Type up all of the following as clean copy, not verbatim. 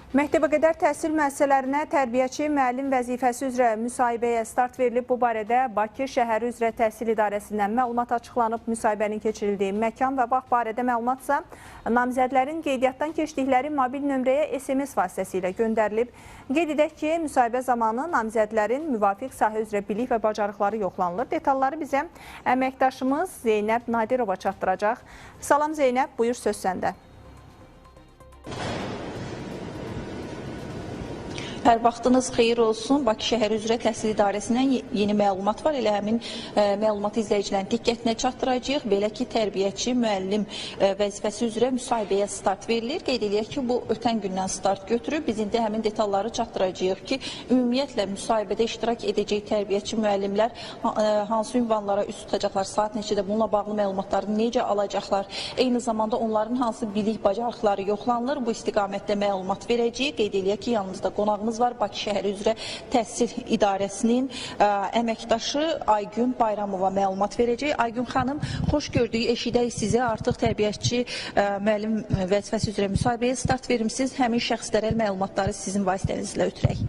Məktəbəqədər təhsil müəssisələrinə tərbiyəçi müəllim vəzifəsi üzrə müsahibəyə start verilib. Bu barədə Bakı şəhəri üzrə təhsil idarəsindən məlumat açıqlanıb. Müsahibənin keçirildiyi məkan və vaxt barədə məlumatsa namizədlərin qeydiyyatdan keçdikləri mobil nömrəyə SMS vasitəsilə göndərilib. Qeyd edək ki, müsahibə zamanı namizədlərin müvafiq sahə üzrə bilik və bacarıqları yoxlanılır. Detalları bizə əməkdaşımız Zeynəb Nadirova çatdıracaq. Salam Zeynəb, buyur söz səndə. Hər vaxtınız xeyir olsun. Bakı şəhəri üzrə təhsil idarəsindən yeni məlumat var. Elə həmin məlumatı izləyicilərin diqqətinə çatdıracağıq. Belə ki, tərbiyəçi müəllim vəzifəsi üzrə müsahibəyə start verilir. Qeyd edək ki, bu ötən gündən start götürüb. Biz indi həmin detalları çatdıracağıq ki, ümumiyyətlə müsahibədə iştirak edəcək tərbiyəçi müəllimlər hansı ünvanlara üst tutacaqlar, saat neçədə, bununla bağlı məlumatları necə alacaqlar, eyni zamanda onların hansı bilik bacarıqları yoxlanılır. Bu istiqamətdə məlumat verəcəyik. Qeyd edək ki, yanımızda qonağımız var. Bakı şəhəri üzrə təhsil idarəsinin əməkdaşı Aygün Bayramova məlumat verəcək. Aygün xanım, xoş gördük, eşidək sizi. Artıq tərbiyəçi müəllim vəzifəsi üzrə müsahibəyə start vermişsiniz. Həmin şəxslərə məlumatları sizin vasitənizlə ötürək.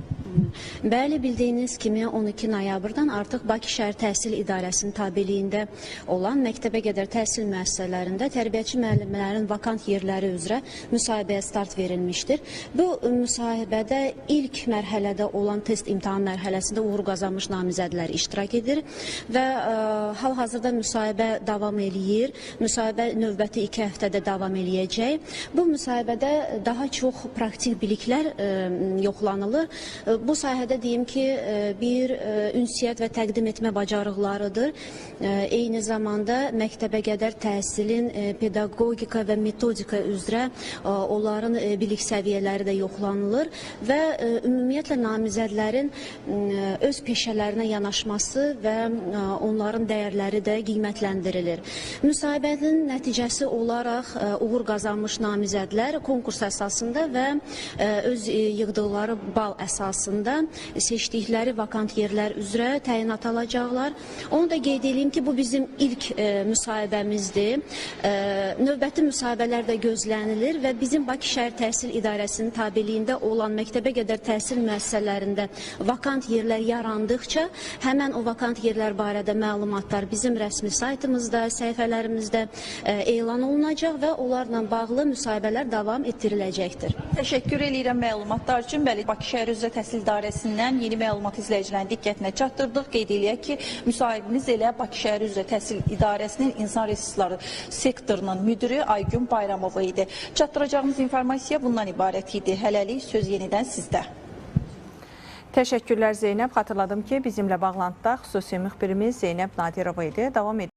Bəli, bildiyiniz kimi 12 noyabrdan artıq Bakı şəhər təhsil idarəsinin tabeliyində olan məktəbəqədər təhsil müəssisələrində tərbiyəçi müəllimlərin vakant yerləri üzrə müsahibəyə start verilmişdir. Bu müsahibədə ilk mərhələdə olan test imtahan mərhələsində uğur qazanmış namizədlər iştirak edir və hal-hazırda müsahibə davam eləyir. Müsahibə növbəti 2 həftədə davam eləyəcək. Bu müsahibədə daha çox praktik biliklər yoxlanılır. Bu sahədə deyim ki, bir ünsiyyət və təqdim etmə bacarıqlarıdır. Eyni zamanda məktəbəqədər təhsilin pedaqogika və metodika üzrə onların bilik səviyyələri də yoxlanılır və ümumiyyətlə namizədlərin öz peşələrinə yanaşması və onların dəyərləri də qiymətləndirilir. Müsahibənin nəticəsi olaraq uğur qazanmış namizədlər konkurs əsasında və öz yığdıqları bal əsasında seçdikləri vakant yerlər üzrə təyinat alacaqlar. Onu da qeyd edeyim ki, bu bizim ilk müsahibəmizdir. Növbəti müsahibələr də gözlənilir və bizim Bakı şəhər təhsil idarəsinin tabeliyində olan məktəbəqədər təhsil müəssisələrində vakant yerlər yarandıqca həmən o vakant yerlər barədə məlumatlar bizim rəsmi saytımızda, səhifələrimizdə elan olunacaq və onlarla bağlı müsahibələr davam etdiriləcəkdir. Təşəkkür edirəm məlumatlar üçün. Bəli, Bakı şəhər üzrə təhsil idarəsindən yeni məlumat izləyicilərin diqqətinə çatdırdıq. Qeyd edək ki, müsahibimiz elə Bakı şəhər üzrə təhsil idarəsinin insan resursları sektorunun müdiri Aygün Bayramova idi. Çatdıracağımız informasiya bundan ibarət idi. Hələlik söz yenidən sizdə. Təşəkkürlər Zeynəb. Xatırladım ki, bizimlə bağlantıda xüsusi müxbirimiz Zeynəb Nadirova idi. Davam edir.